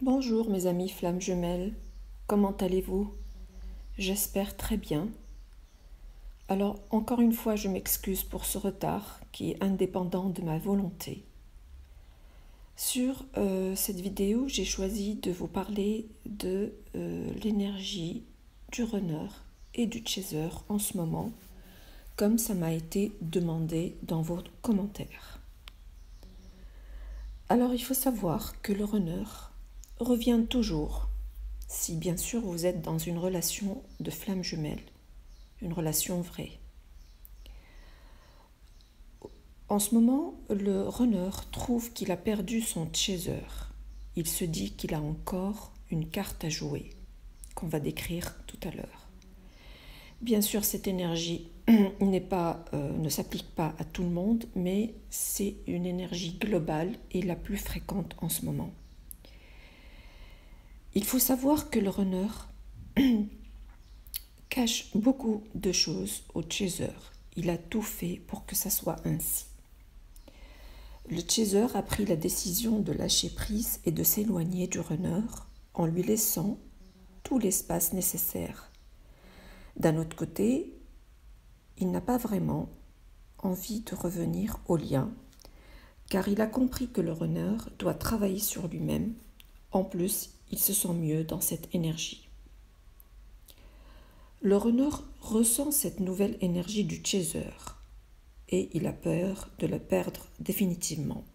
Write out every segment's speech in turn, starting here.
Bonjour mes amis flammes jumelles, comment allez-vous? J'espère très bien. Alors encore une fois je m'excuse pour ce retard qui est indépendant de ma volonté. Sur cette vidéo j'ai choisi de vous parler de l'énergie du runner et du chaser en ce moment, comme ça m'a été demandé dans vos commentaires. Alors il faut savoir que le runner revient toujours, si bien sûr vous êtes dans une relation de flamme jumelle, une relation vraie. En ce moment, le runner trouve qu'il a perdu son chaser. Il se dit qu'il a encore une carte à jouer, qu'on va décrire tout à l'heure. Bien sûr, cette énergie ne s'applique pas à tout le monde, mais c'est une énergie globale et la plus fréquente en ce moment. Il faut savoir que le runner cache beaucoup de choses au chaser. Il a tout fait pour que ça soit ainsi. Le chaser a pris la décision de lâcher prise et de s'éloigner du runner en lui laissant tout l'espace nécessaire. D'un autre côté, il n'a pas vraiment envie de revenir au lien, car il a compris que le runner doit travailler sur lui-même. En plus, il se sent mieux dans cette énergie. Le runner ressent cette nouvelle énergie du chaser et il a peur de la perdre définitivement.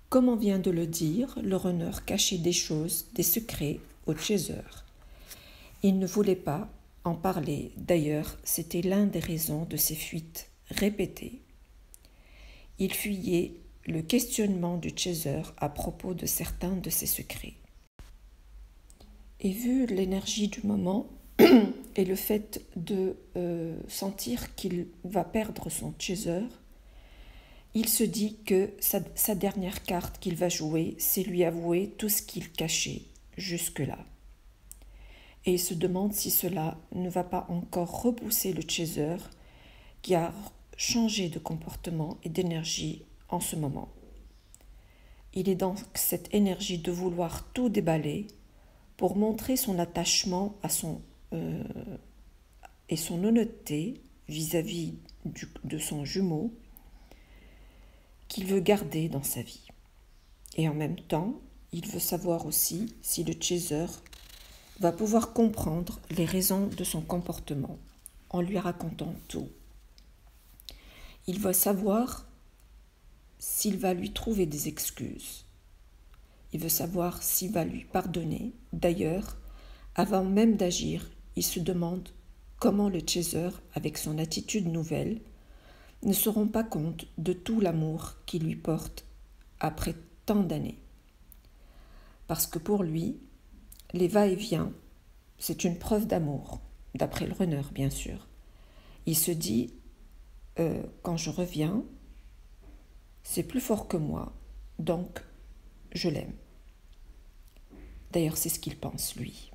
Comme on vient de le dire, le runner cachait des choses, des secrets au chaser. Il ne voulait pas en parler. D'ailleurs, c'était l'une des raisons de ses fuites répétées. Il fuyait le questionnement du chaser à propos de certains de ses secrets. Et vu l'énergie du moment et le fait de sentir qu'il va perdre son chaser, il se dit que sa dernière carte qu'il va jouer, c'est lui avouer tout ce qu'il cachait jusque-là. Et il se demande si cela ne va pas encore repousser le chaser qui a changé de comportement et d'énergie en ce moment. Il est dans cette énergie de vouloir tout déballer pour montrer son attachement à et son honnêteté vis-à-vis de son jumeau qu'il veut garder dans sa vie. Et en même temps, il veut savoir aussi si le chaser va pouvoir comprendre les raisons de son comportement en lui racontant tout. Il va savoir s'il va lui trouver des excuses. Il veut savoir s'il va lui pardonner. D'ailleurs, avant même d'agir, il se demande comment le chaser, avec son attitude nouvelle, ne se rend pas compte de tout l'amour qu'il lui porte après tant d'années. Parce que pour lui, les va-et-vient, c'est une preuve d'amour, d'après le runner bien sûr. Il se dit, quand je reviens, c'est plus fort que moi, donc je l'aime. D'ailleurs, c'est ce qu'il pense, lui.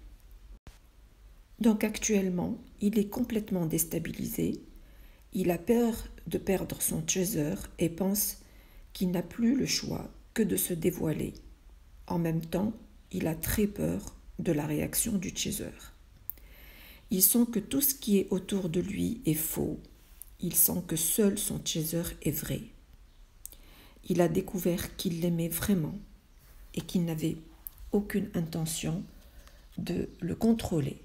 Donc actuellement, il est complètement déstabilisé. Il a peur de perdre son chaser et pense qu'il n'a plus le choix que de se dévoiler. En même temps, il a très peur de la réaction du chaser. Il sent que tout ce qui est autour de lui est faux. Il sent que seul son chaser est vrai. Il a découvert qu'il l'aimait vraiment et qu'il n'avait aucune intention de le contrôler.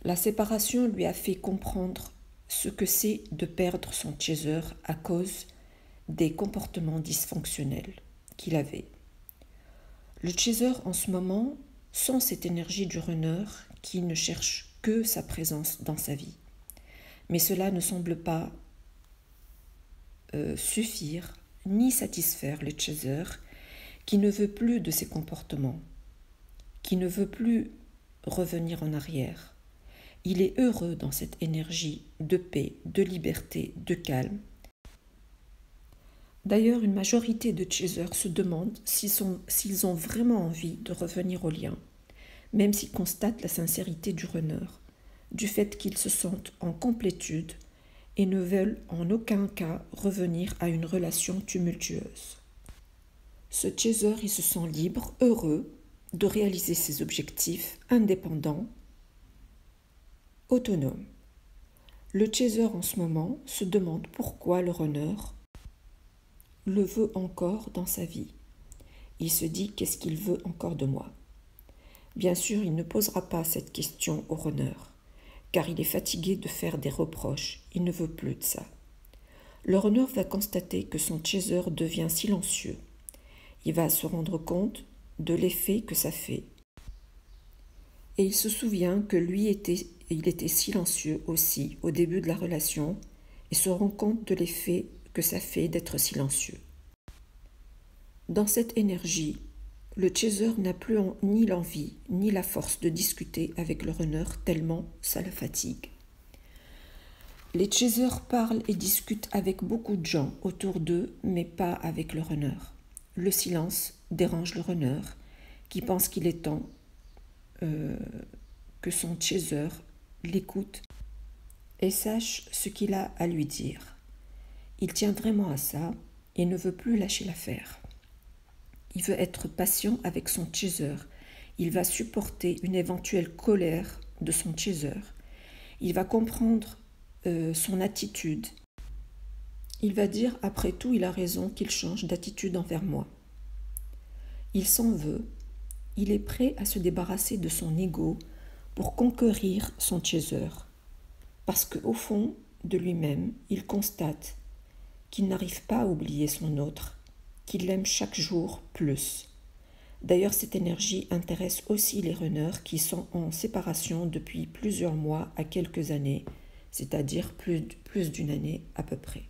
La séparation lui a fait comprendre ce que c'est de perdre son chaser à cause des comportements dysfonctionnels qu'il avait. Le chaser en ce moment sent cette énergie du runner qui ne cherche que sa présence dans sa vie. Mais cela ne semble pas suffire ni satisfaire le chaser qui ne veut plus de ses comportements, qui ne veut plus revenir en arrière. Il est heureux dans cette énergie de paix, de liberté, de calme. D'ailleurs, une majorité de chasers se demandent s'ils ont vraiment envie de revenir au lien, même s'ils constatent la sincérité du runner, du fait qu'ils se sentent en complétude et ne veulent en aucun cas revenir à une relation tumultueuse. Ce chaser, il se sent libre, heureux de réaliser ses objectifs, indépendant, autonome. Le chaser en ce moment se demande pourquoi le runner le veut encore dans sa vie. Il se dit qu'est-ce qu'il veut encore de moi. Bien sûr, il ne posera pas cette question au runner, car il est fatigué de faire des reproches, il ne veut plus de ça. Le runner va constater que son chaser devient silencieux. Il va se rendre compte de l'effet que ça fait. Et il se souvient que il était silencieux aussi au début de la relation et se rend compte de l'effet que ça fait d'être silencieux. Dans cette énergie, le chaser n'a plus ni l'envie ni la force de discuter avec le runner tellement ça le fatigue. Les chasers parlent et discutent avec beaucoup de gens autour d'eux, mais pas avec le runner. Le silence dérange le runner, qui pense qu'il est temps que son chaser l'écoute et sache ce qu'il a à lui dire. Il tient vraiment à ça et ne veut plus lâcher l'affaire. Il veut être patient avec son chaser. Il va supporter une éventuelle colère de son chaser. Il va comprendre son attitude. Il va dire, après tout, il a raison qu'il change d'attitude envers moi. Il s'en veut. Il est prêt à se débarrasser de son ego pour conquérir son chaser. Parce qu'au fond de lui-même, il constate qu'il n'arrive pas à oublier son autre, qu'il l'aime chaque jour plus. D'ailleurs, cette énergie intéresse aussi les runners qui sont en séparation depuis plusieurs mois à quelques années, c'est-à-dire plus d'une année à peu près.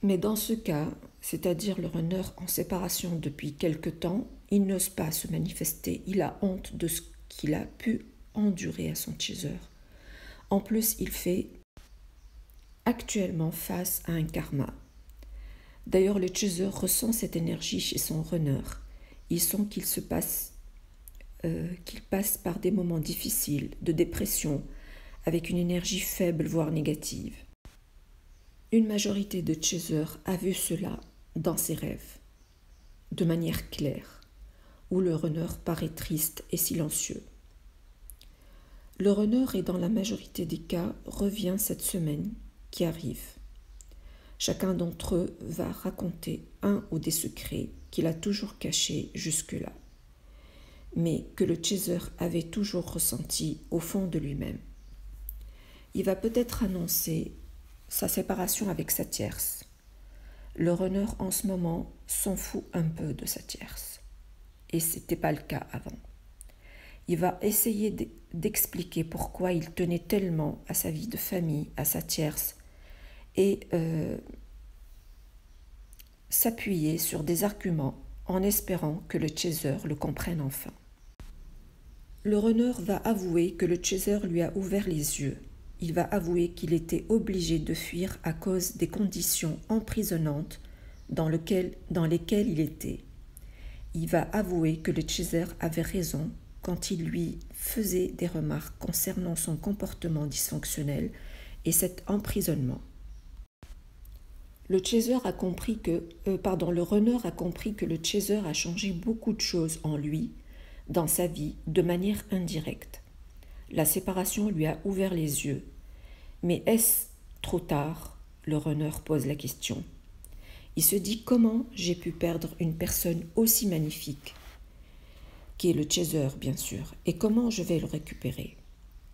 Mais dans ce cas, c'est-à-dire le runner en séparation depuis quelque temps, il n'ose pas se manifester, il a honte de ce qu'il a pu endurer à son chaser. En plus, il fait actuellement face à un karma. D'ailleurs, le chaser ressent cette énergie chez son runner. Il sent qu'il passe par des moments difficiles, de dépression, avec une énergie faible, voire négative. Une majorité de chasers a vu cela dans ses rêves, de manière claire, où le runner paraît triste et silencieux. Le runner est dans la majorité des cas revient cette semaine qui arrive. Chacun d'entre eux va raconter un ou des secrets qu'il a toujours cachés jusque-là, mais que le chaser avait toujours ressenti au fond de lui-même. Il va peut-être annoncer sa séparation avec sa tierce. Le runner en ce moment s'en fout un peu de sa tierce, et ce n'était pas le cas avant. Il va essayer d'expliquer pourquoi il tenait tellement à sa vie de famille, à sa tierce, et s'appuyer sur des arguments en espérant que le chaser le comprenne enfin. Le runner va avouer que le chaser lui a ouvert les yeux. Il va avouer qu'il était obligé de fuir à cause des conditions emprisonnantes dans lesquelles il était. Il va avouer que le chaser avait raison quand il lui faisait des remarques concernant son comportement dysfonctionnel et cet emprisonnement. Le runner a compris que le chaser a changé beaucoup de choses en lui, dans sa vie, de manière indirecte. La séparation lui a ouvert les yeux. Mais est-ce trop tard? Le runner pose la question. Il se dit comment j'ai pu perdre une personne aussi magnifique, qui est le chaser bien sûr, et comment je vais le récupérer?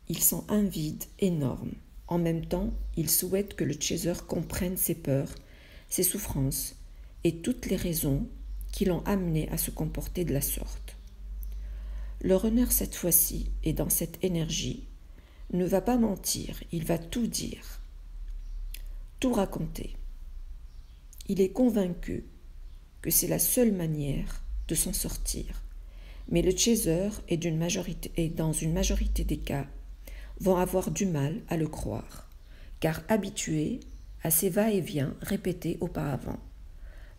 Il sent un vide énorme. En même temps, il souhaite que le chaser comprenne ses peurs, ses souffrances et toutes les raisons qui l'ont amené à se comporter de la sorte. Le runner, cette fois-ci, et dans cette énergie, ne va pas mentir, il va tout dire, tout raconter. Il est convaincu que c'est la seule manière de s'en sortir. Mais le chaser et dans une majorité des cas, vont avoir du mal à le croire, car habitués à ces va-et-vient répétés auparavant.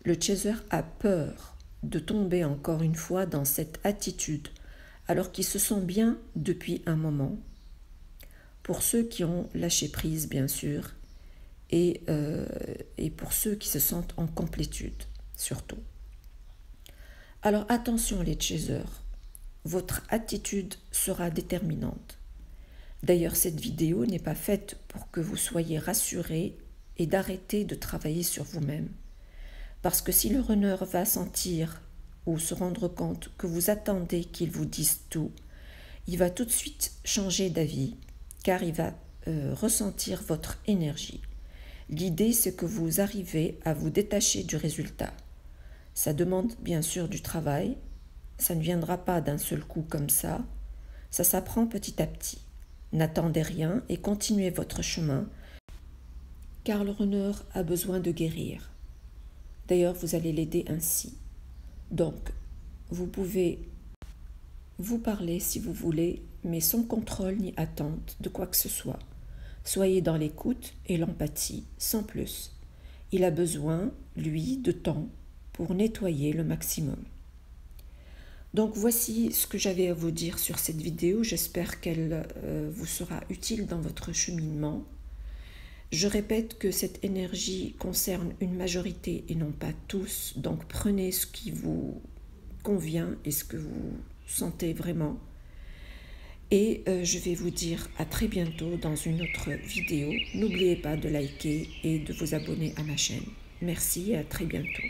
Le chaser a peur de tomber encore une fois dans cette attitude, alors qu'il se sent bien depuis un moment, pour ceux qui ont lâché prise bien sûr, et pour ceux qui se sentent en complétude surtout. Alors attention les chasers, votre attitude sera déterminante. D'ailleurs, cette vidéo n'est pas faite pour que vous soyez rassurés et d'arrêter de travailler sur vous-même. Parce que si le runner va sentir ou se rendre compte que vous attendez qu'il vous dise tout, il va tout de suite changer d'avis car il va ressentir votre énergie. L'idée, c'est que vous arrivez à vous détacher du résultat. Ça demande bien sûr du travail, ça ne viendra pas d'un seul coup comme ça s'apprend petit à petit. N'attendez rien et continuez votre chemin, car le runner a besoin de guérir. D'ailleurs, vous allez l'aider ainsi. Donc, vous pouvez vous parler si vous voulez, mais sans contrôle ni attente de quoi que ce soit. Soyez dans l'écoute et l'empathie, sans plus. Il a besoin, lui, de temps pour nettoyer le maximum. Donc voici ce que j'avais à vous dire sur cette vidéo. J'espère qu'elle vous sera utile dans votre cheminement. Je répète que cette énergie concerne une majorité et non pas tous. Donc prenez ce qui vous convient et ce que vous sentez vraiment. Et je vais vous dire à très bientôt dans une autre vidéo. N'oubliez pas de liker et de vous abonner à ma chaîne. Merci et à très bientôt.